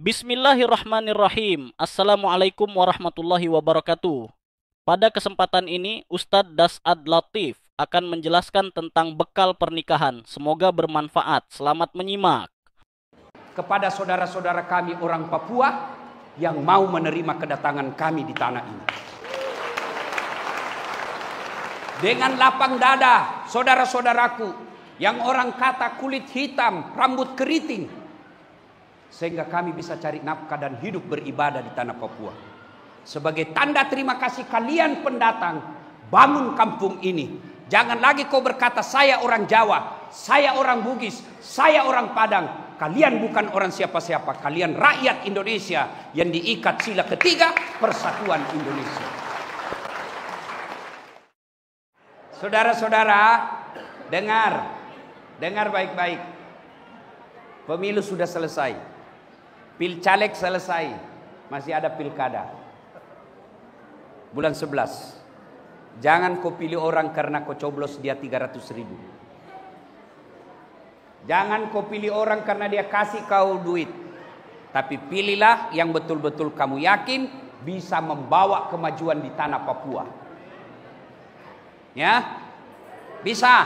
Bismillahirrahmanirrahim. Assalamualaikum warahmatullahi wabarakatuh. Pada kesempatan ini, Ustadz Das'ad Latif akan menjelaskan tentang bekal pernikahan. Semoga bermanfaat. Selamat menyimak. Kepada saudara-saudara kami orang Papua yang mau menerima kedatangan kami di tanah ini, dengan lapang dada, saudara-saudaraku yang orang kata kulit hitam, rambut keriting, sehingga kami bisa cari nafkah dan hidup beribadah di tanah Papua. Sebagai tanda terima kasih kalian pendatang, bangun kampung ini. Jangan lagi kau berkata saya orang Jawa, saya orang Bugis, saya orang Padang. Kalian bukan orang siapa-siapa, kalian rakyat Indonesia yang diikat sila ketiga Persatuan Indonesia. Saudara-saudara, dengar baik-baik. Pemilu sudah selesai. Pilcaleg selesai, masih ada pilkada. Bulan 11. Jangan kau pilih orang karena kau coblos dia 300.000. Jangan kau pilih orang karena dia kasih kau duit. Tapi pilihlah yang betul-betul kamu yakin bisa membawa kemajuan di tanah Papua. Ya? Bisa?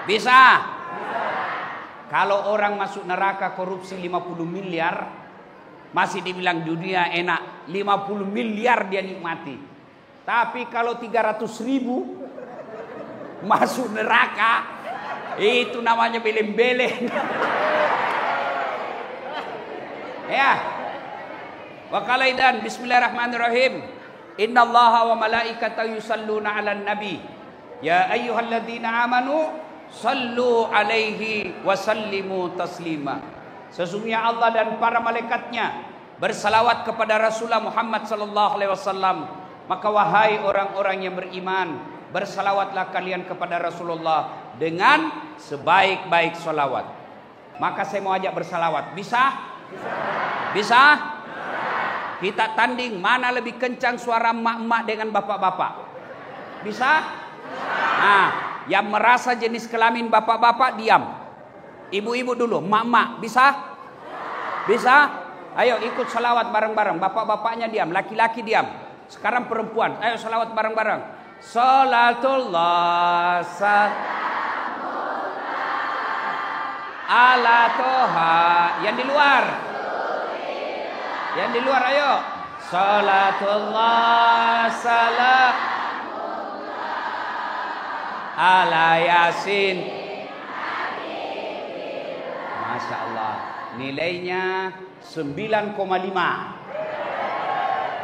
Bisa? Kalau orang masuk neraka korupsi 50 miliar, masih dibilang dunia enak, 50 miliar dia nikmati. Tapi kalau 300.000 masuk neraka, itu namanya beleng-beleng. Ya. Wa qalaidan bismillahirrahmanirrahim. Innallaha wa malaikatahu yusalluna 'alan nabi. Ya ayyuhalladzina amanu sallu alaihi wa sallimu taslima. Sesungguhnya Allah dan para malaikatnya bersalawat kepada Rasulullah Muhammad sallallahu alaihi wasallam. Maka wahai orang-orang yang beriman, bersalawatlah kalian kepada Rasulullah dengan sebaik-baik salawat. Maka saya mau ajak bersalawat. Bisa? Bisa? Kita tanding mana lebih kencang suara emak-emak dengan bapak-bapak. Bisa? Nah, yang merasa jenis kelamin bapak-bapak diam. Ibu-ibu dulu, mak-mak, bisa? Bisa? Ayo ikut salawat bareng-bareng. Bapak-bapaknya diam, laki-laki diam. Sekarang perempuan, ayo salawat bareng-bareng. Salatullah ala toha. Yang di luar. Yang di luar ayo. Salatullah salam ala Yasin. Masya Allah. Nilainya 9,5.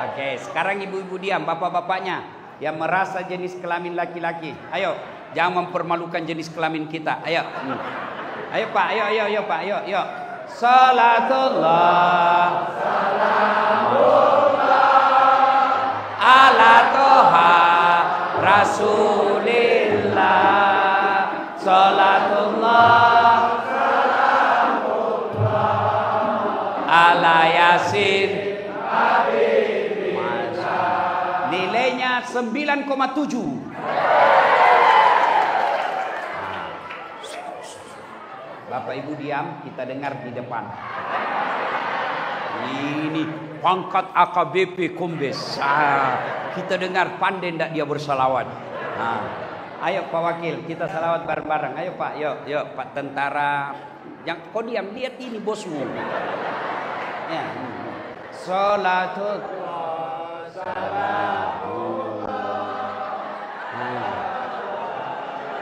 Oke, sekarang ibu-ibu diam, bapak-bapaknya yang merasa jenis kelamin laki-laki. Ayo, jangan mempermalukan jenis kelamin kita. Ayo. Ayo Pak, ayo Pak, ayo. Salatullah salamullah ala toha Rasulillah. Salatullah salamullah ala Yasin. Nilainya 9,7. Bapak Ibu diam, kita dengar di depan. Ini pangkat AKBP Kombes. Kita dengar pandai ndak dia bersalawat. Ayo Pak Wakil, kita salawat bareng-bareng. Ayo Pak, yuk Pak Tentara. Yang kau diam, lihat ini bosmu. Ya. Salatullah salamullah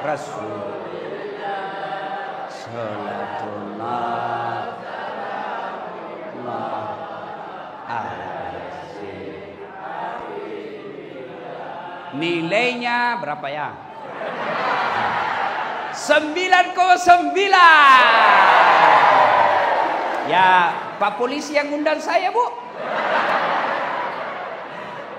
Rasul. Salatullah salamullah alaihi. Nilainya berapa ya? 9,9. Ya, Pak Polisi yang undang saya, Bu.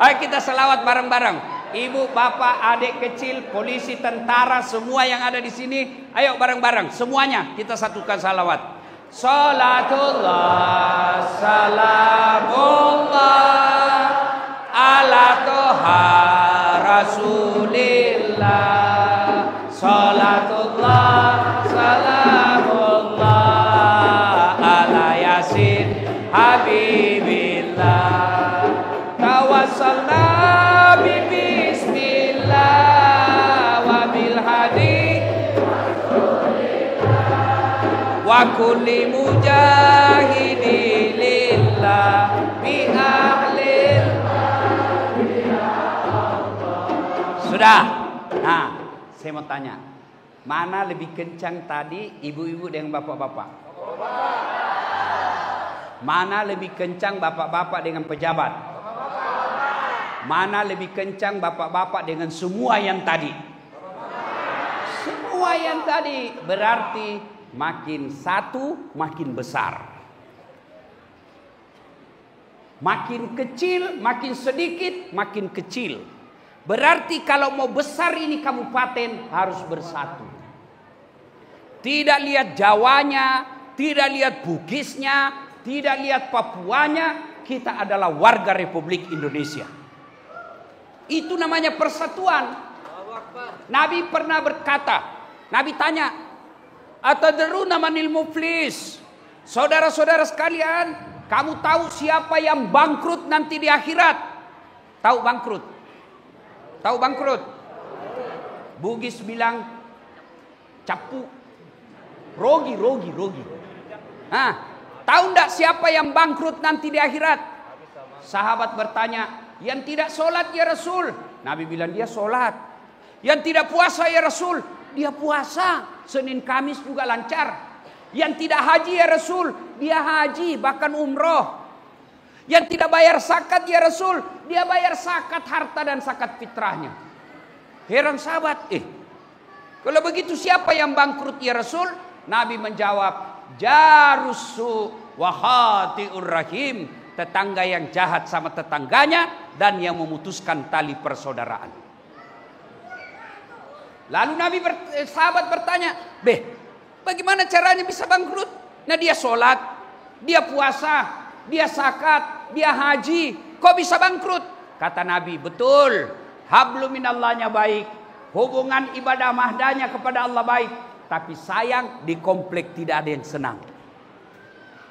Ayo kita selawat bareng-bareng. Ibu, bapak, adik kecil, polisi, tentara, semua yang ada di sini, ayo bareng-bareng, semuanya kita satukan salawat. Salatullah, salamullah, ala toha Rasulillah. Salatullah, salamullah, ala Yasin. habibillah. Tawassalna bi bismillah wa bil hadi wa kulli mujahidi lillah bi ahlil. Sudah. Nah, saya mau tanya, mana lebih kencang tadi, ibu-ibu dengan bapak-bapak? Mana lebih kencang bapak-bapak dengan pejabat? Mana lebih kencang bapak-bapak dengan semua yang tadi? Semua yang tadi. Berarti makin satu makin besar. Makin kecil, makin sedikit, makin kecil. Berarti kalau mau besar ini kabupaten harus bersatu. Tidak lihat Jawanya, tidak lihat Bugisnya, tidak lihat Papuanya, kita adalah warga Republik Indonesia. Itu namanya persatuan. Nabi pernah berkata, Nabi tanya, atadruna manil muflis? Saudara-saudara sekalian, kamu tahu siapa yang bangkrut nanti di akhirat? Tahu bangkrut? Tahu bangkrut? Bugis bilang capu, rogi. Nah, tahu enggak siapa yang bangkrut nanti di akhirat? Sahabat bertanya, yang tidak sholat ya Rasul. Nabi bilang dia sholat. Yang tidak puasa ya Rasul, dia puasa. Senin Kamis juga lancar. Yang tidak haji ya Rasul, dia haji bahkan umroh. Yang tidak bayar zakat ya Rasul, dia bayar zakat harta dan zakat fitrahnya. Heran sahabat, kalau begitu siapa yang bangkrut ya Rasul? Nabi menjawab, jarusu wa khati'ur rahim, tetangga yang jahat sama tetangganya dan yang memutuskan tali persaudaraan. Lalu sahabat bertanya, bagaimana caranya bisa bangkrut? Nah, dia sholat, dia puasa, dia zakat, dia haji, kok bisa bangkrut? Kata Nabi, betul, hablum minallahnya baik, hubungan ibadah mahdanya kepada Allah baik, tapi sayang di komplek tidak ada yang senang.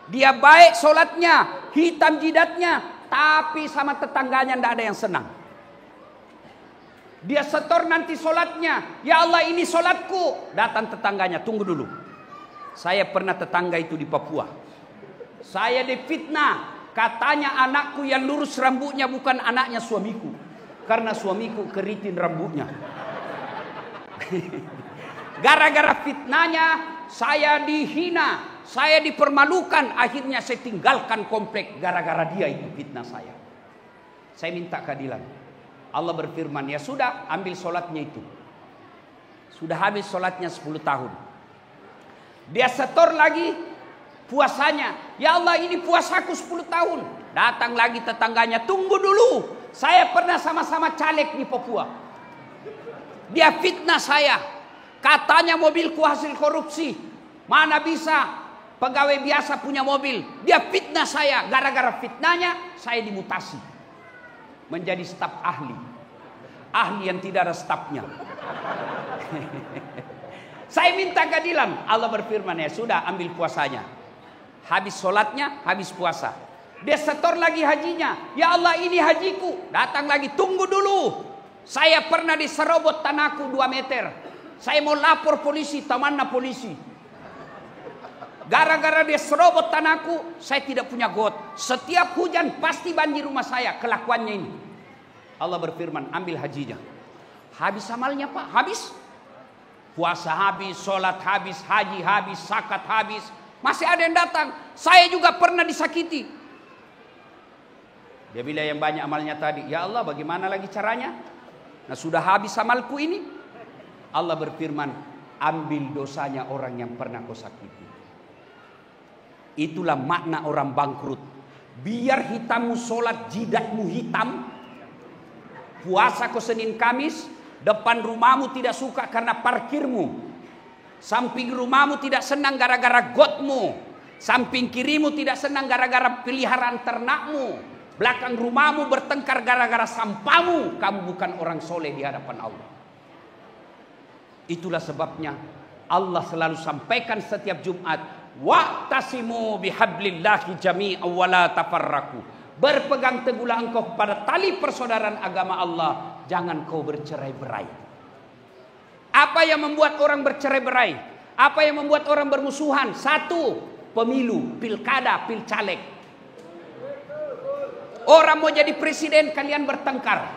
Dia baik sholatnya, hitam jidatnya, tapi sama tetangganya tidak ada yang senang. Dia setor nanti sholatnya, ya Allah ini sholatku. Datang tetangganya, tunggu dulu. Saya pernah tetangga itu di Papua. Saya difitnah, katanya anakku yang lurus rambutnya bukan anaknya suamiku, karena suamiku keriting rambutnya. Gara-gara fitnahnya saya dihina, saya dipermalukan, akhirnya saya tinggalkan komplek gara-gara dia itu fitnah saya. Saya minta keadilan. Allah berfirman, ya sudah, ambil sholatnya itu. Sudah habis sholatnya 10 tahun. Dia setor lagi puasanya. Ya Allah ini puasaku 10 tahun. Datang lagi tetangganya, tunggu dulu. Saya pernah sama-sama caleg di Papua. Dia fitnah saya. Katanya mobilku hasil korupsi. Mana bisa pegawai biasa punya mobil. Dia fitnah saya. Gara-gara fitnahnya saya dimutasi menjadi staf ahli. Ahli yang tidak ada stafnya. Saya minta keadilan. Allah berfirman, ya sudah, ambil puasanya. Habis sholatnya, habis puasa. Dia setor lagi hajinya. Ya Allah ini hajiku. Datang lagi, tunggu dulu. Saya pernah diserobot tanahku 2 meter. Saya mau lapor polisi, tamanna polisi. Gara-gara dia serobot tanahku, saya tidak punya got. Setiap hujan pasti banjir rumah saya. Kelakuannya ini. Allah berfirman, ambil hajinya. Habis amalnya Pak, habis. Puasa habis, sholat habis, haji habis, zakat habis. Masih ada yang datang. Saya juga pernah disakiti. Dia bilang yang banyak amalnya tadi. Ya Allah bagaimana lagi caranya? Nah sudah habis amalku ini. Allah berfirman, ambil dosanya orang yang pernah kau sakiti. Itulah makna orang bangkrut. Biar hitammu sholat, jidatmu hitam. Puasa kau Senin Kamis, depan rumahmu tidak suka karena parkirmu. Samping rumahmu tidak senang gara-gara gotmu. Samping kirimu tidak senang gara-gara peliharaan ternakmu. Belakang rumahmu bertengkar gara-gara sampahmu. Kamu bukan orang soleh di hadapan Allah. Itulah sebabnya Allah selalu sampaikan setiap Jumat, wa'tasimu bihablillahi jami'an wa la tafarraqu. Berpegang teguhlah engkau kepada tali persaudaraan agama Allah, jangan kau bercerai-berai. Apa yang membuat orang bercerai-berai? Apa yang membuat orang bermusuhan? Satu, pemilu, pilkada, pilcaleg. Orang mau jadi presiden, kalian bertengkar.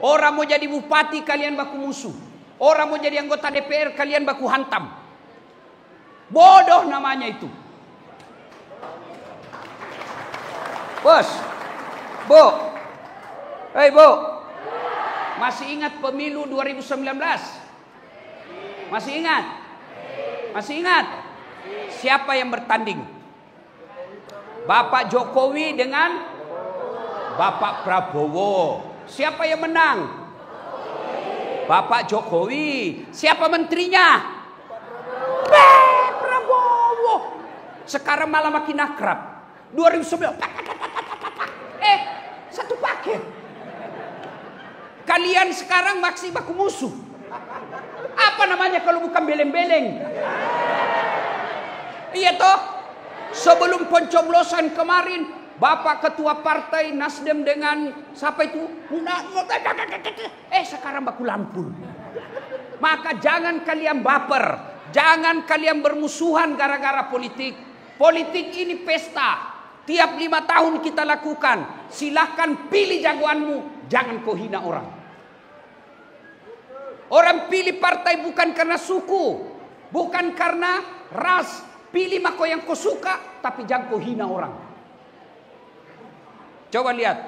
Orang mau jadi bupati, kalian baku musuh. Orang mau jadi anggota DPR, kalian baku hantam. Bodoh namanya itu. Bos, Bu, hei Bu, masih ingat pemilu 2019? Masih ingat? Masih ingat? Siapa yang bertanding? Bapak Jokowi dengan Bapak Prabowo. Siapa yang menang? Bapak Jokowi. Siapa menterinya? Prabowo. Sekarang malah makin akrab. 2009. Satu paket. Kalian sekarang masih baku musuh. Apa namanya kalau bukan beleng-beleng? Iya toh? Sebelum pencoblosan kemarin, Bapak Ketua Partai Nasdem dengan siapa itu? Sekarang baku lampul. Maka jangan kalian baper. Jangan kalian bermusuhan gara-gara politik. Politik ini pesta. Tiap 5 tahun kita lakukan. Silahkan pilih jagoanmu. Jangan kau hina orang. Orang pilih partai bukan karena suku. Bukan karena ras. Pilih mako yang kau suka. Tapi jangan kau hina orang. Coba lihat.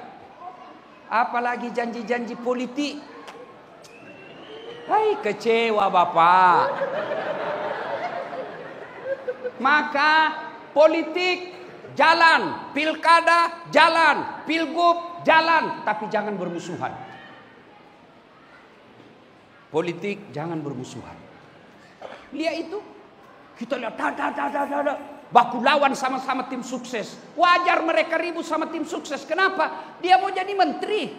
Apalagi janji-janji politik. Hai, kecewa Bapak. Maka politik jalan, pilkada jalan, pilgub jalan, tapi jangan bermusuhan. Politik jangan bermusuhan. Lihat itu, kita lihat, baku lawan sama-sama tim sukses. Wajar mereka ribut sama tim sukses. Kenapa? Dia mau jadi menteri,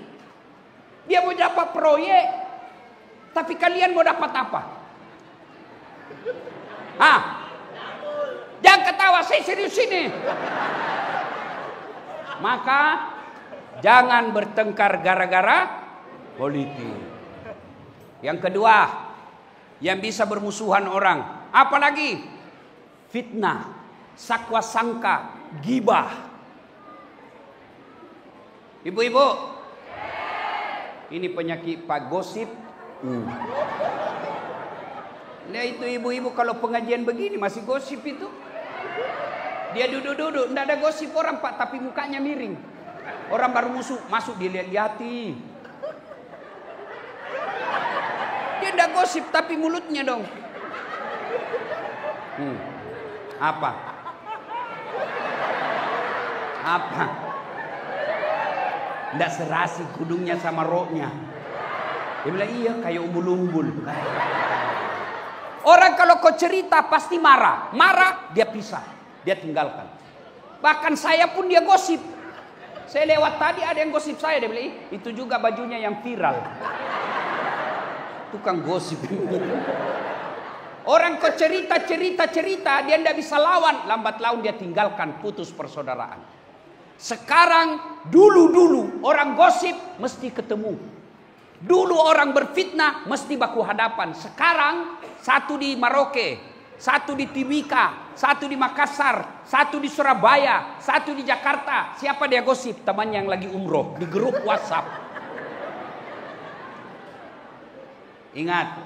dia mau dapat proyek, tapi kalian mau dapat apa? Jangan ketawa, saya serius ini. Maka jangan bertengkar gara-gara politik. Yang kedua, yang bisa bermusuhan orang, apalagi fitnah, sakwa sangka, gibah. Ibu-ibu, ini penyakit Pak Gosip. Nah itu ibu-ibu kalau pengajian begini masih gosip itu. Dia duduk-duduk, tidak ada gosip orang Pak, tapi mukanya miring. Orang baru masuk dilihat-lihati. Dia tidak gosip, tapi mulutnya dong. Apa? Tidak serasi kudungnya sama roknya. Dia bilang iya kayak umbul-umbul. Orang kalau kau cerita pasti marah. Marah dia pisah. Dia tinggalkan. Bahkan saya pun dia gosip. Saya lewat tadi ada yang gosip saya. Dia bilang itu juga bajunya yang viral. Tukang gosip. Orang kau cerita. Dia tidak bisa lawan. Lambat laun dia tinggalkan. Putus persaudaraan. Sekarang dulu orang gosip mesti ketemu. Dulu orang berfitnah mesti baku hadapan. Sekarang satu di Maroke, satu di Timika, satu di Makassar, satu di Surabaya, satu di Jakarta. Siapa dia gosip? Temannya yang lagi umroh di grup WhatsApp. Ingat,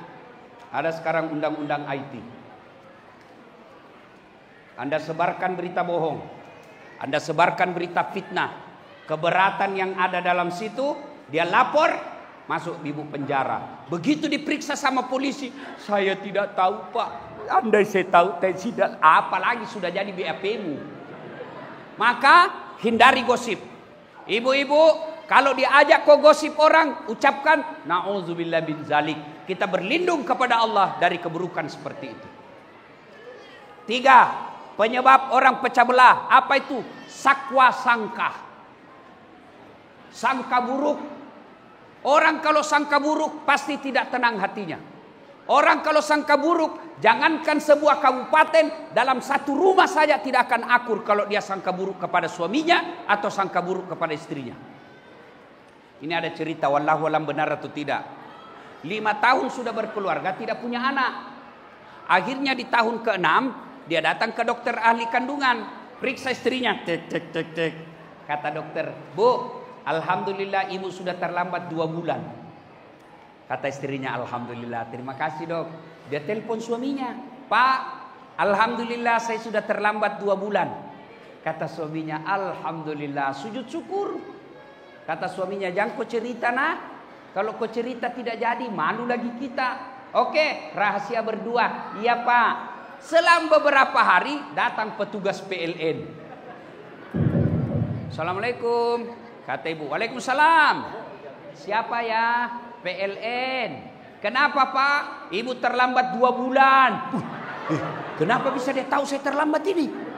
ada sekarang undang-undang IT. Anda sebarkan berita bohong, Anda sebarkan berita fitnah, keberatan yang ada dalam situ, dia lapor. Masuk ibu penjara. Begitu diperiksa sama polisi, saya tidak tahu Pak. Andai saya tahu, tidak. Apalagi sudah jadi BAP-mu. Maka hindari gosip. Ibu-ibu, kalau diajak kau gosip orang, ucapkan na'udzubillah bin zalik. Kita berlindung kepada Allah dari keburukan seperti itu. 3. Penyebab orang pecah belah. Apa itu? Sakwa sangka. Sangka buruk. Orang kalau sangka buruk pasti tidak tenang hatinya. Orang kalau sangka buruk, jangankan sebuah kabupaten, dalam satu rumah saja tidak akan akur kalau dia sangka buruk kepada suaminya atau sangka buruk kepada istrinya. Ini ada cerita, wallahu alam benar atau tidak. 5 tahun sudah berkeluarga, tidak punya anak. Akhirnya di tahun ke-6, dia datang ke dokter ahli kandungan, periksa istrinya. Tek, tek, tek, tek. Kata dokter, Bu, alhamdulillah ibu sudah terlambat 2 bulan. Kata istrinya, alhamdulillah, terima kasih dok. Dia telepon suaminya, Pak, alhamdulillah saya sudah terlambat 2 bulan. Kata suaminya, alhamdulillah, sujud syukur. Kata suaminya, jangan kau cerita nak. Kalau kau cerita tidak jadi, malu lagi kita. Oke, rahasia berdua. Iya Pak. Selang beberapa hari datang petugas PLN. Assalamualaikum. Kata ibu, waalaikumsalam. Siapa ya? PLN. Kenapa Pak? Ibu terlambat 2 bulan. Kenapa bisa dia tahu saya terlambat ini?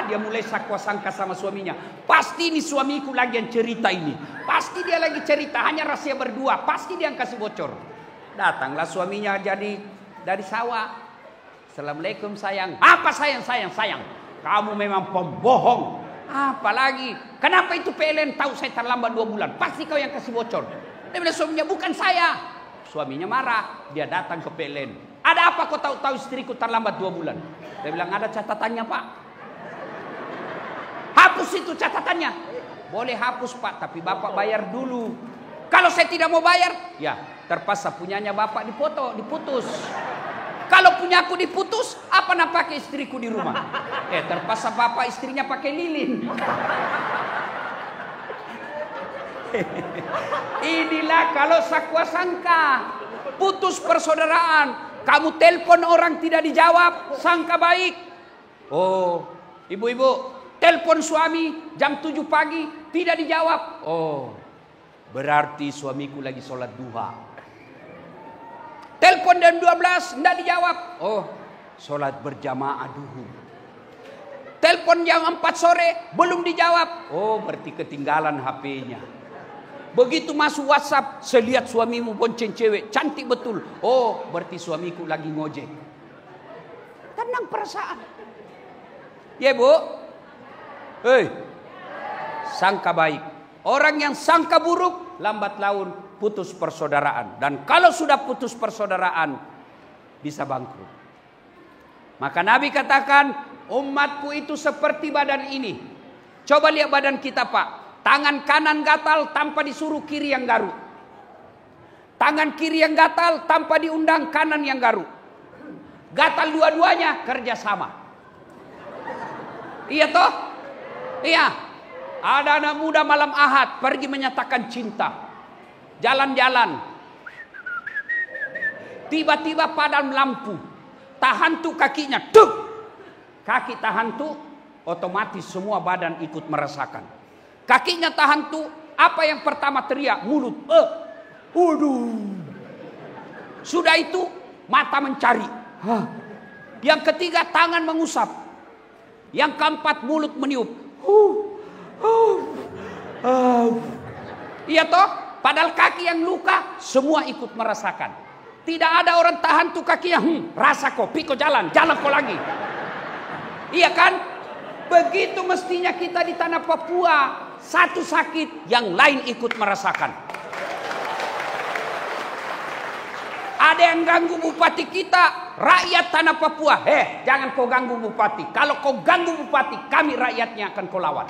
Dia mulai sangka sama suaminya. Pasti ini suamiku lagi yang cerita ini. Pasti dia lagi cerita, hanya rahasia berdua. Pasti dia yang kasih bocor. Datanglah suaminya jadi dari sawah. Assalamualaikum sayang. Apa sayang? Kamu memang pembohong. Apalagi? Kenapa itu PLN tahu saya terlambat 2 bulan? Pasti kau yang kasih bocor. Dia bilang suaminya, bukan saya. Suaminya marah. Dia datang ke PLN. Ada apa kau tahu istriku terlambat 2 bulan? Dia bilang, ada catatannya Pak. Hapus itu catatannya. Boleh hapus Pak, tapi Bapak bayar dulu. Kalau saya tidak mau bayar, ya terpaksa punyanya Bapak diputus. Kalau punya aku diputus, apa nak pakai istriku di rumah? Terpaksa Bapak istrinya pakai lilin. Inilah kalau sakwa sangka, putus persaudaraan. Kamu telepon orang tidak dijawab, sangka baik. Oh, ibu-ibu, telepon suami jam 7 pagi tidak dijawab. Oh, berarti suamiku lagi sholat duha. Telepon jam 12 tidak dijawab. Oh, sholat berjamaah duhur. Telepon jam 4 sore belum dijawab. Oh, berarti ketinggalan HP-nya. Begitu masuk WhatsApp, saya lihat suamimu bonceng cewek, cantik betul. Oh, berarti suamiku lagi ngojek. Tenang perasaan. Ya Bu. Hei, sangka baik. Orang yang sangka buruk, lambat laun putus persaudaraan. Dan kalau sudah putus persaudaraan, bisa bangkrut. Maka Nabi katakan, umatku itu seperti badan ini. Coba lihat badan kita Pak. Tangan kanan gatal tanpa disuruh kiri yang garuk. Tangan kiri yang gatal tanpa diundang kanan yang garuk. Gatal dua-duanya kerja sama. Iya toh? Iya. Ada anak muda malam Ahad pergi menyatakan cinta. Jalan-jalan. Tiba-tiba padam lampu. Tahan tuh kakinya. Tuk. Kaki tahan tuh, otomatis semua badan ikut merasakan. Kakinya tahan tuh, apa yang pertama teriak? Mulut. Waduh. Sudah itu mata mencari. Yang ketiga tangan mengusap. Yang keempat mulut meniup. Iya toh? Padahal kaki yang luka semua ikut merasakan. Tidak ada orang tahan tuh kakinya. Rasa kok, piko jalan kok lagi. Iya kan? Begitu mestinya kita di tanah Papua. Satu sakit, yang lain ikut merasakan. Ada yang ganggu bupati kita, rakyat tanah Papua. Jangan kau ganggu bupati. Kalau kau ganggu bupati, kami rakyatnya akan kau lawan.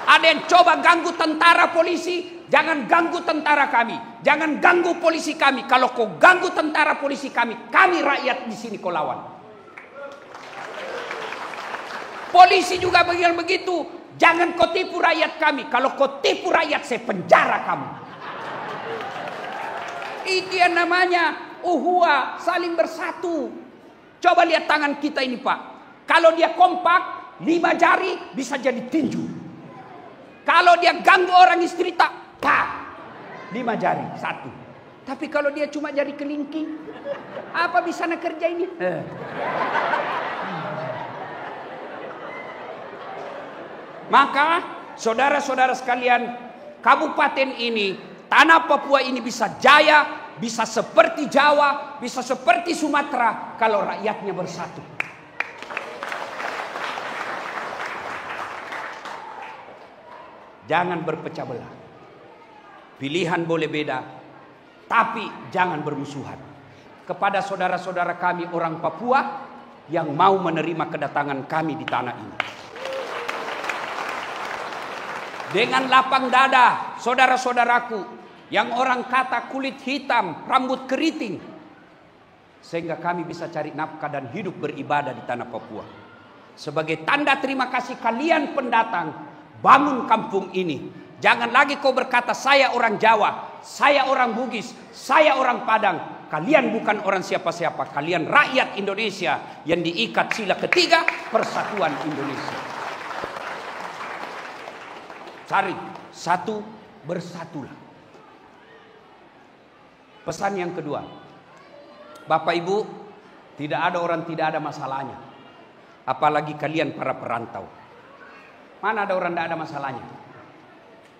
Ada yang coba ganggu tentara polisi, jangan ganggu tentara kami. Jangan ganggu polisi kami. Kalau kau ganggu tentara polisi kami rakyat di sini kau lawan. Polisi juga begitu. Jangan kau tipu rakyat kami. Kalau kau tipu rakyat, saya penjara kamu. Itu yang namanya uhuwa, saling bersatu. Coba lihat tangan kita ini Pak. Kalau dia kompak, 5 jari bisa jadi tinju. Kalau dia ganggu orang istri tak, 5 jari, 1. Tapi kalau dia cuma jari kelingking, apa bisa nak kerja ini? Maka saudara-saudara sekalian, kabupaten ini Tanah Papua ini bisa jaya, bisa seperti Jawa, bisa seperti Sumatera kalau rakyatnya bersatu. Jangan berpecah belah. Pilihan boleh beda, tapi jangan bermusuhan. Kepada saudara-saudara kami orang Papua yang mau menerima kedatangan kami di tanah ini, dengan lapang dada, saudara-saudaraku yang orang kata kulit hitam, rambut keriting, sehingga kami bisa cari nafkah dan hidup beribadah di tanah Papua. Sebagai tanda terima kasih kalian pendatang, bangun kampung ini. Jangan lagi kau berkata saya orang Jawa, saya orang Bugis, saya orang Padang. Kalian bukan orang siapa-siapa, kalian rakyat Indonesia yang diikat sila ketiga persatuan Indonesia. Cari satu, bersatulah. Pesan yang kedua, Bapak Ibu, tidak ada orang tidak ada masalahnya. Apalagi kalian para perantau. Mana ada orang tidak ada masalahnya?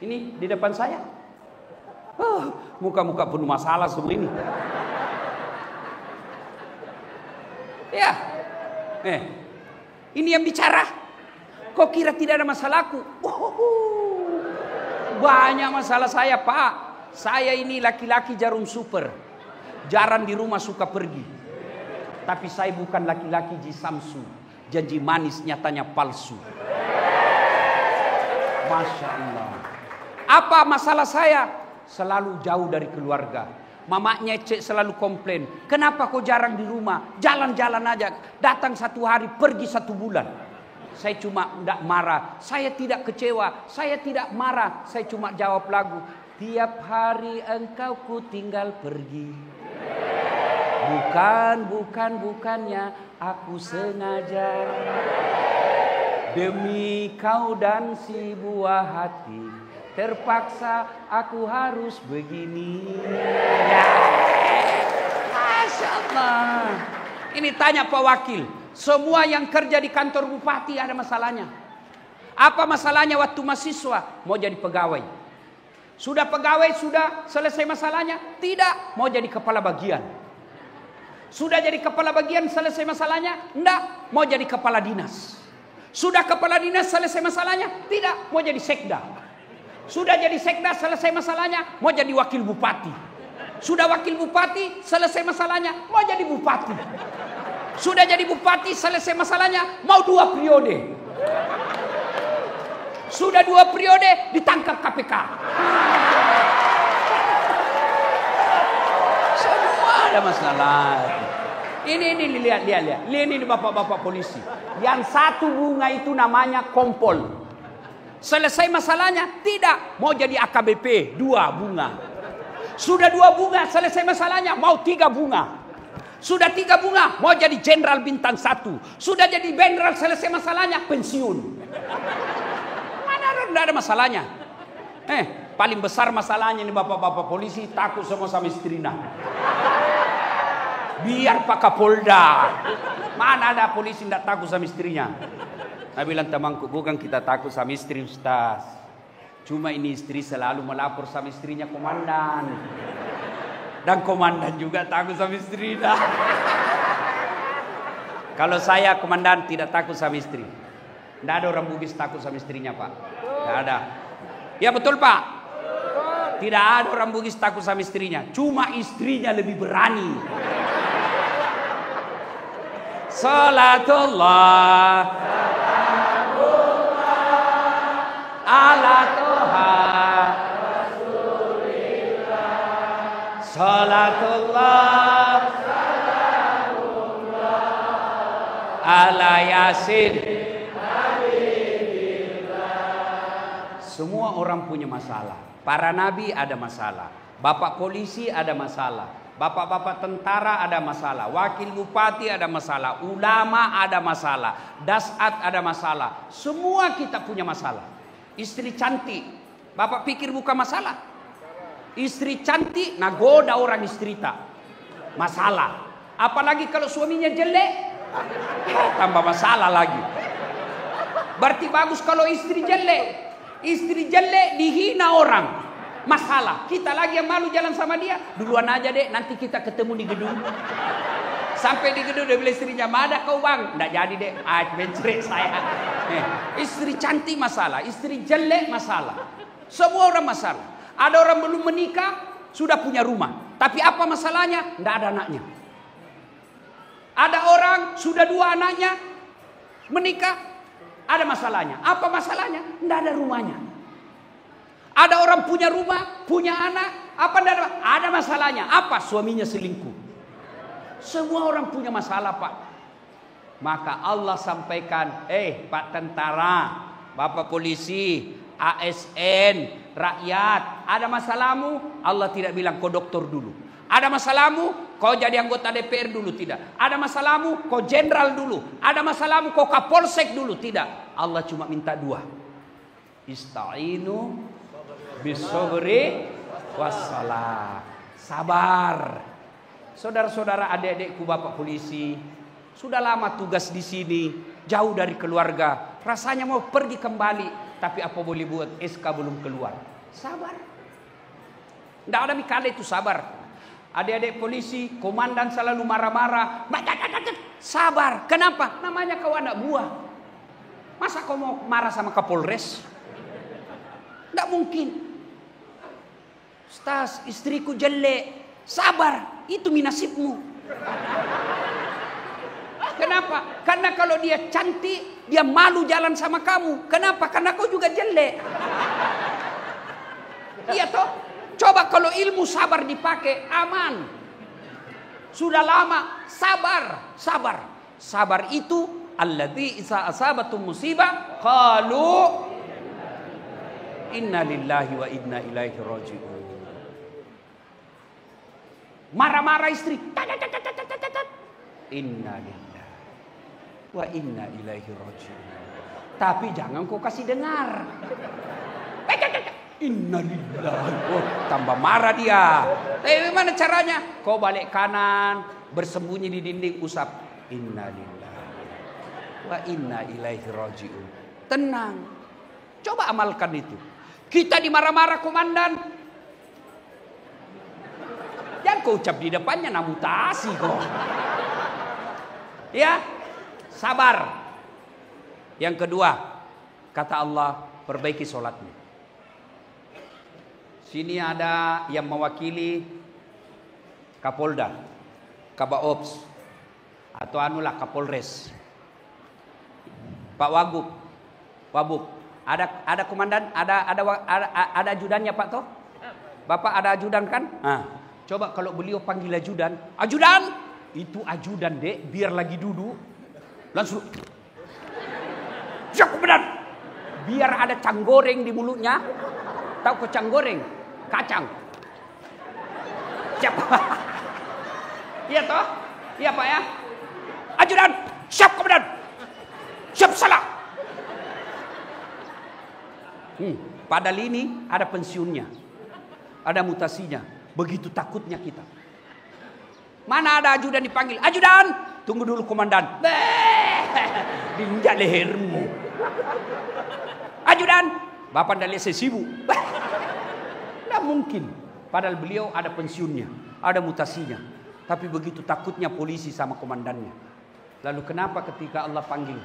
Ini di depan saya. Muka-muka penuh masalah semua ini. Ya. Ini yang bicara. Kok kira tidak ada masalahku? Banyak masalah saya, Pak. Saya ini laki-laki jarum super. Jarang di rumah suka pergi. Tapi saya bukan laki-laki jisamsu. Janji manis nyatanya palsu. Masya Allah. Apa masalah saya? Selalu jauh dari keluarga. Mamanya cek selalu komplain. Kenapa kau jarang di rumah? Jalan-jalan aja. Datang satu hari, pergi 1 bulan. Saya cuma tidak marah. Saya tidak kecewa. Saya tidak marah. Saya cuma jawab lagu. Tiap hari engkau ku tinggal pergi. Bukannya aku sengaja. Demi kau dan si buah hati. Terpaksa aku harus begini. Ya. Masya Allah. Ini tanya Pak Wakil. Semua yang kerja di kantor bupati ada masalahnya. Apa masalahnya waktu mahasiswa? Mau jadi pegawai. Sudah pegawai, sudah selesai masalahnya? Tidak. Mau jadi kepala bagian. Sudah jadi kepala bagian, selesai masalahnya? Tidak. Mau jadi kepala dinas. Sudah kepala dinas, selesai masalahnya? Tidak. Mau jadi sekda. Sudah jadi sekda, selesai masalahnya, mau jadi wakil bupati. Sudah wakil bupati, selesai masalahnya, mau jadi bupati. Sudah jadi bupati, selesai masalahnya, mau 2 periode. Sudah 2 periode, ditangkap KPK. Semua ada masalah. Ini lihat. Ini bapak-bapak polisi. Yang satu bunga itu namanya kompol. Selesai masalahnya? Tidak. Mau jadi AKBP, 2 bunga. Sudah 2 bunga, selesai masalahnya, mau 3 bunga. Sudah 3 bunga, mau jadi jenderal bintang 1. Sudah jadi jenderal, selesai masalahnya, pensiun. Mana ada masalahnya? Paling besar masalahnya ini bapak-bapak polisi, takut sama istrinya. Biar Pak Kapolda. Mana ada polisi tidak takut sama istrinya? Saya bilang temanku, bukan kita takut sama istri Ustaz. Cuma ini istri selalu melapor sama istrinya komandan. Dan komandan juga takut sama istrinya. Kalau saya komandan tidak takut sama istri. Tidak ada orang Bugis takut sama istrinya, Pak. Tidak ada. Ya betul, Pak. Tidak ada orang Bugis takut sama istrinya. Cuma istrinya lebih berani. Salatullah ala Toha Rasulillah. Salatullah ala Yasin. Semua orang punya masalah. Para nabi ada masalah. Bapak polisi ada masalah. Bapak-bapak tentara ada masalah. Wakil bupati ada masalah. Ulama ada masalah. Dasat ada masalah. Semua kita punya masalah. Istri cantik, bapak pikir bukan masalah? Istri cantik, nagoda orang istri tak masalah. Apalagi kalau suaminya jelek, tambah masalah lagi. Berarti bagus kalau istri jelek. Istri jelek dihina orang. Masalah. Kita lagi yang malu jalan sama dia. Duluan aja dek, nanti kita ketemu di gedung. Sampai di gedung dia bilang istrinya, "Mana kau bang?" Nggak jadi dek, mencerik saya. Istri cantik masalah, istri jelek masalah. Semua orang masalah. Ada orang belum menikah, sudah punya rumah. Tapi apa masalahnya? Nggak ada anaknya. Ada orang sudah 2 anaknya, menikah, ada masalahnya. Apa masalahnya? Nggak ada rumahnya. Ada orang punya rumah, punya anak, apa nggak ada? Ada masalahnya. Apa? Suaminya selingkuh. Semua orang punya masalah, Pak. Maka Allah sampaikan, Pak tentara, Bapak polisi, ASN, rakyat, ada masalahmu? Allah tidak bilang kau dokter dulu. Ada masalahmu? Kau jadi anggota DPR dulu. Tidak. Ada masalahmu? Kau jenderal dulu. Ada masalahmu? Kau kapolsek dulu. Tidak. Allah cuma minta 2. Ista'inu bisobri wassalah. Sabar. Saudara-saudara, adik-adikku Bapak polisi, sudah lama tugas di sini, jauh dari keluarga. Rasanya mau pergi kembali, tapi apa boleh buat, SK belum keluar. Sabar. Tidak ada mikade itu sabar. Adik-adik polisi, komandan selalu marah-marah. Sabar. Kenapa? Namanya kau anak buah. Masa kau mau marah sama Kapolres? Tidak mungkin. Ustaz, istriku jelek. Sabar, itu nasibmu. Kenapa? Karena kalau dia cantik, dia malu jalan sama kamu. Kenapa? Karena kau juga jelek. Iya toh? Coba kalau ilmu sabar dipakai, aman. Sudah lama, sabar. Sabar itu alladzi iza asabatum musibah qalu inna lillahi wa inna ilaihi raji'un. Marah-marah istri. Inna lillahi wa inna ilaihi raji'un. Tapi jangan kau kasih dengar. Inna lillahi. Oh, tambah marah dia. Tapi gimana caranya? Kau balik kanan, bersembunyi di dinding, usap. Inna lillahi wa inna ilaihi raji'un. Tenang. Coba amalkan itu. Kita dimarah-marah komandan. Jangan kau ucap di depannya, namutasi kok. Ya, sabar. Yang kedua, kata Allah, perbaiki sholatmu. Sini ada yang mewakili Kapolda, Kabaops, atau anulah Kapolres, Pak Wabub. Ada komandan, ada ajudannya Pak toh? Bapak ada ajudan kan? Coba kalau beliau panggil ajudan, itu ajudan dek, biar lagi duduk, langsung, siap komandan, biar ada canggoreng di mulutnya, tahu kok canggoreng? Kacang. Siap. Iya toh? Iya Pak ya? Ajudan, siap komandan. Siap salah. Padahal ini ada pensiunnya. Ada mutasinya. Begitu takutnya kita. Mana ada ajudan dipanggil? Ajudan, tunggu dulu komandan. Diinjak lehermu. Ajudan, Bapak ndak lihat saya sibuk. Tidak mungkin. Padahal beliau ada pensiunnya, ada mutasinya. Tapi begitu takutnya polisi sama komandannya. Lalu kenapa ketika Allah panggil,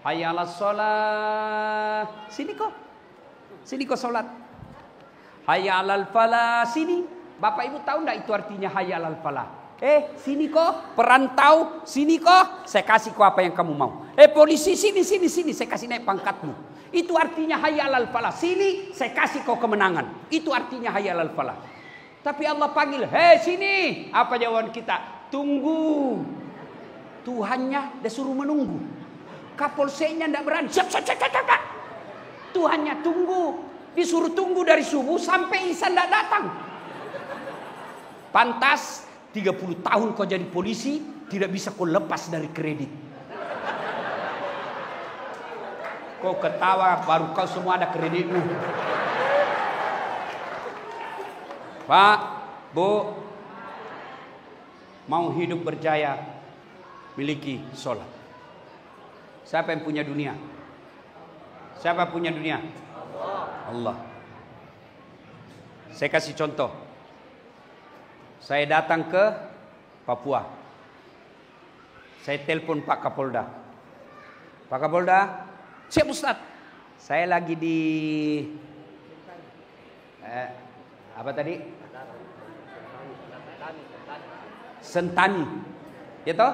hayya 'alas shalah, sini kok sholat. Hayya 'alal falah, sini. Bapak Ibu tahu enggak itu artinya hayya 'alal falah? Sini kok, perantau, sini kok, saya kasih kau apa yang kamu mau. Polisi, sini, saya kasih naik pangkatmu. Itu artinya hayya 'alal falah. Sini, saya kasih kau kemenangan. Itu artinya hayya 'alal falah. Tapi Allah panggil, sini. Apa jawaban kita? Tunggu. Tuhannya dia suruh menunggu. Kapolseknya tidak berani. Siap. Tuhannya tunggu. Disuruh tunggu dari subuh sampai isya tidak datang. Pantas 30 tahun kau jadi polisi, tidak bisa kau lepas dari kredit. Kau ketawa, baru kau semua ada kreditmu. Pak, Bu, mau hidup berjaya, miliki sholat. Siapa yang punya dunia? Siapa punya dunia? Allah. Saya kasih contoh. Saya datang ke Papua. Saya telepon Pak Kapolda. Pak Kapolda, siap Ustaz. Saya lagi di apa tadi? Sentani. Ya toh?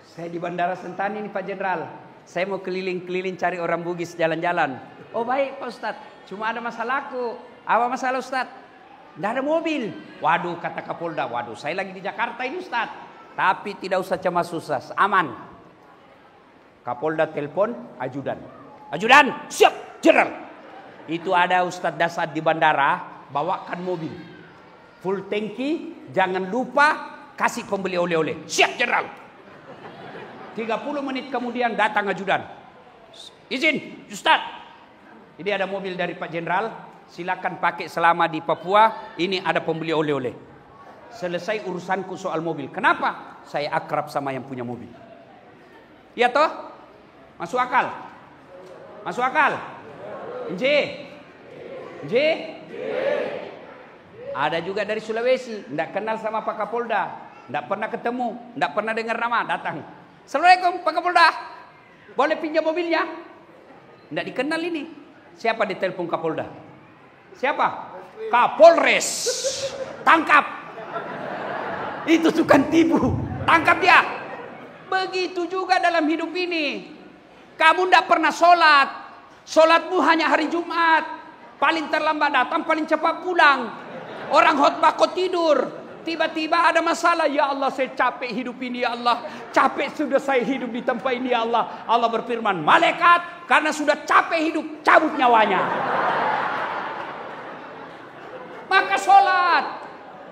Saya di Bandara Sentani nih Pak Jenderal. Saya mau keliling-keliling cari orang Bugis jalan-jalan. Oh baik Pak Ustadz, cuma ada masalahku. Apa masalah Ustadz? Tidak ada mobil. Waduh kata Kapolda, waduh saya lagi di Jakarta ini Ustadz. Tapi tidak usah cemas susah, aman. Kapolda telepon ajudan. Ajudan, siap Jenderal. Itu ada Ustadz Dasad di bandara, bawakan mobil. Full tangki, jangan lupa kasih pembeli oleh-oleh. Siap Jenderal. 30 menit kemudian datang ajudan. Izin, Ustaz. Ini ada mobil dari Pak Jenderal. Silakan pakai selama di Papua. Ini ada pembeli oleh-oleh. Selesai urusanku soal mobil. Kenapa? Saya akrab sama yang punya mobil. Iya toh? Masuk akal? Masuk akal? J. Ada juga dari Sulawesi. Tidak kenal sama Pak Kapolda. Tidak pernah ketemu. Tidak pernah dengar nama. Datang. Assalamualaikum Pak Kapolda. Boleh pinjam mobilnya? Tidak dikenal ini. Siapa ditelepon Kapolda? Siapa? Kapolres. Tangkap. Itu tukang tipu. Tangkap dia. Begitu juga dalam hidup ini. Kamu tidak pernah sholat. Sholatmu hanya hari Jumat. Paling terlambat datang, paling cepat pulang. Orang khotbah kau tidur. Tiba-tiba ada masalah. Ya Allah saya capek hidup ini ya Allah. Capek sudah saya hidup di tempat ini ya Allah. Allah berfirman, malaikat karena sudah capek hidup cabut nyawanya. Maka sholat.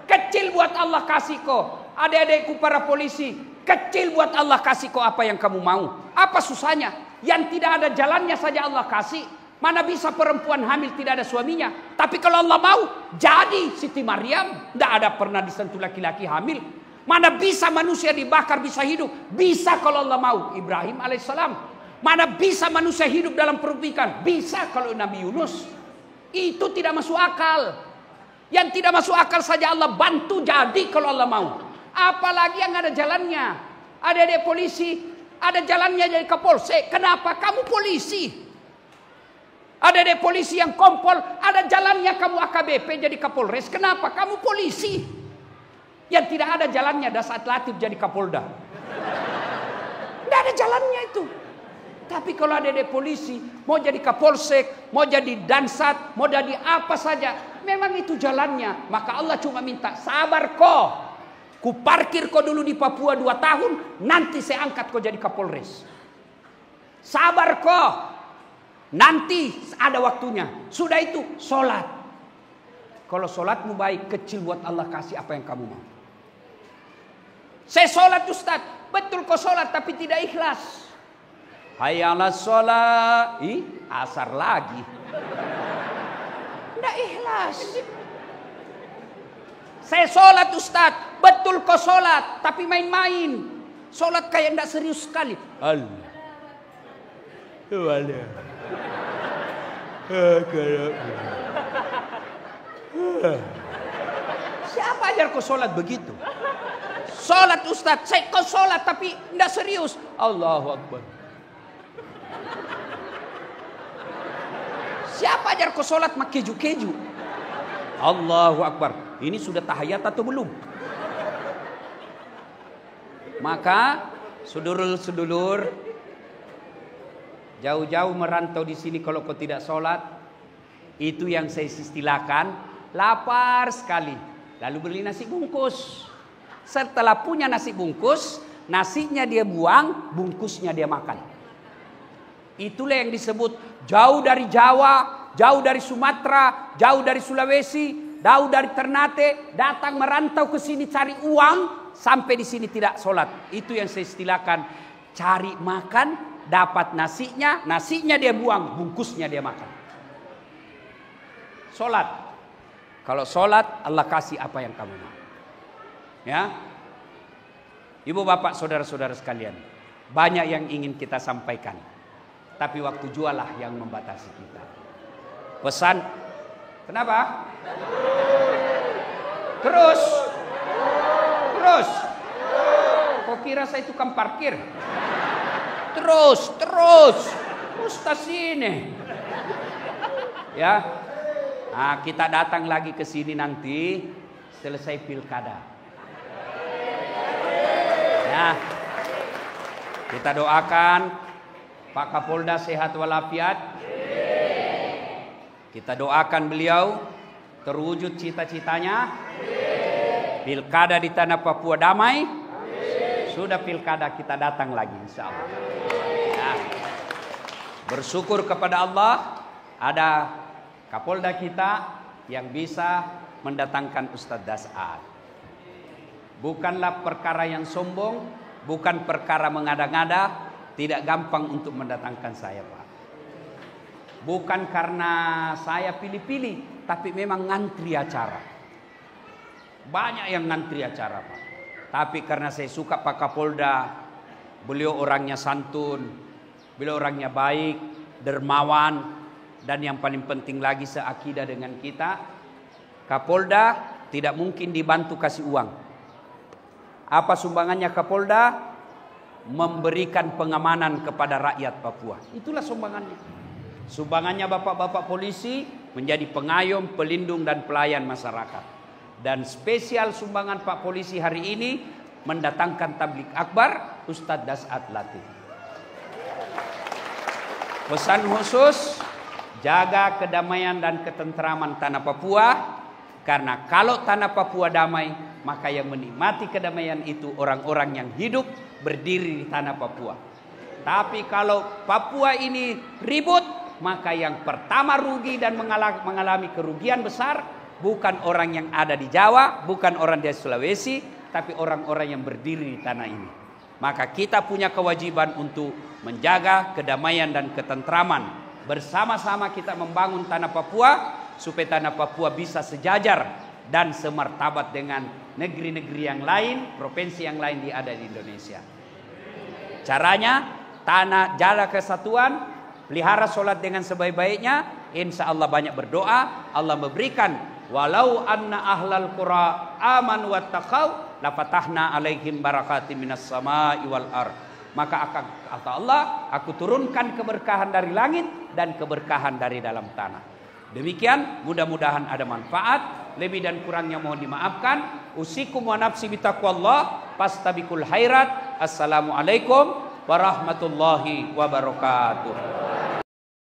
Kecil buat Allah kasih kau. Adik-adikku para polisi. Kecil buat Allah kasih kau apa yang kamu mau. Apa susahnya? Yang tidak ada jalannya saja Allah kasih. Mana bisa perempuan hamil tidak ada suaminya. Tapi kalau Allah mau, jadi Siti Maryam. Tidak ada pernah disentuh laki-laki hamil. Mana bisa manusia dibakar bisa hidup. Bisa kalau Allah mau. Ibrahim alaihissalam. Mana bisa manusia hidup dalam perut ikan. Bisa kalau Nabi Yunus. Itu tidak masuk akal. Yang tidak masuk akal saja Allah bantu jadi kalau Allah mau. Apalagi yang ada jalannya. Ada polisi. Ada jalannya jadi Kapolsek. Kenapa? Kamu polisi. Ada polisi yang kompol, ada jalannya kamu AKBP jadi Kapolres. Kenapa? Kamu polisi. Yang tidak ada jalannya Dasat Latif jadi Kapolda. Tidak ada jalannya itu. Tapi kalau ada polisi, mau jadi Kapolsek, mau jadi Dansat, mau jadi apa saja, memang itu jalannya. Maka Allah cuma minta sabar kau. Ku parkir kau dulu di Papua 2 tahun, nanti saya angkat kau jadi Kapolres. Sabar kau. Nanti ada waktunya. Sudah itu sholat. Kalau sholatmu baik, kecil buat Allah kasih apa yang kamu mau. Saya sholat Ustaz. Betul kau sholat tapi tidak ikhlas. Hayya 'alas sholat. Asar lagi. Tidak ikhlas. Saya sholat Ustaz. Betul kau sholat tapi main-main. Sholat kayak tidak serius sekali. Allah. Siapa ajar kau sholat begitu? Sholat Ustaz, kau sholat tapi tidak serius. Allahu Akbar. Siapa ajar kau sholat mak keju-keju? Allahu Akbar. Ini sudah tahiyat atau belum? Maka sedulur-sedulur, jauh-jauh merantau di sini kalau kau tidak sholat, itu yang saya istilahkan lapar sekali. Lalu beli nasi bungkus. Setelah punya nasi bungkus, nasinya dia buang, bungkusnya dia makan. Itulah yang disebut jauh dari Jawa, jauh dari Sumatera, jauh dari Sulawesi, jauh dari Ternate, datang merantau ke sini cari uang, sampai di sini tidak sholat. Itu yang saya istilahkan cari makan, dapat nasinya dia buang, bungkusnya dia makan. Sholat. Kalau sholat, Allah kasih apa yang kamu mau. Ya, ibu bapak saudara-saudara sekalian, banyak yang ingin kita sampaikan, tapi waktu jualah yang membatasi kita. Pesan Kenapa? Terus. Terus. Kok kira saya tukang parkir? Terus. Ustaz ini. Ya. Nah, kita datang lagi ke sini nanti selesai pilkada. Ya. Kita doakan Pak Kapolda sehat walafiat. Kita doakan beliau terwujud cita-citanya. Pilkada di tanah Papua damai. Sudah pilkada kita datang lagi insya Allah. Ya. Bersyukur kepada Allah ada Kapolda kita yang bisa mendatangkan Ustadz Das'ad. Bukanlah perkara yang sombong, bukan perkara mengada-ngada, tidak gampang untuk mendatangkan saya, Pak. Bukan karena saya pilih-pilih, tapi memang ngantri acara. Banyak yang ngantri acara, Pak. Tapi karena saya suka Pak Kapolda, beliau orangnya santun, beliau orangnya baik, dermawan, dan yang paling penting lagi seakidah dengan kita. Kapolda tidak mungkin dibantu kasih uang. Apa sumbangannya Kapolda? Memberikan pengamanan kepada rakyat Papua. Itulah sumbangannya. Sumbangannya bapak-bapak polisi menjadi pengayom, pelindung dan pelayan masyarakat. Dan spesial sumbangan Pak Polisi hari ini mendatangkan tablik akbar Ustadz Das'ad Latif. Pesan khusus, jaga kedamaian dan ketentraman tanah Papua. Karena kalau tanah Papua damai, maka yang menikmati kedamaian itu orang-orang yang hidup berdiri di tanah Papua. Tapi kalau Papua ini ribut, maka yang pertama rugi dan mengalami kerugian besar bukan orang yang ada di Jawa, bukan orang di Sulawesi, tapi orang-orang yang berdiri di tanah ini. Maka kita punya kewajiban untuk menjaga kedamaian dan ketentraman. Bersama-sama kita membangun tanah Papua supaya tanah Papua bisa sejajar dan semartabat dengan negeri-negeri yang lain, provinsi yang lain ada di Indonesia. Caranya, jaga kesatuan, pelihara sholat dengan sebaik-baiknya, insya Allah banyak berdoa, Allah memberikan. Walau anna ahlal qura amanu wattaqau lafatahna alaihim barakatim minas samai wal ard. Maka kata Allah, aku turunkan keberkahan dari langit dan keberkahan dari dalam tanah. Demikian, mudah-mudahan ada manfaat. Lebih dan kurangnya mohon dimaafkan. Usikum wa nafsi bitaqwallah, fastabiqul khairat. Assalamualaikum warahmatullahi wabarakatuh.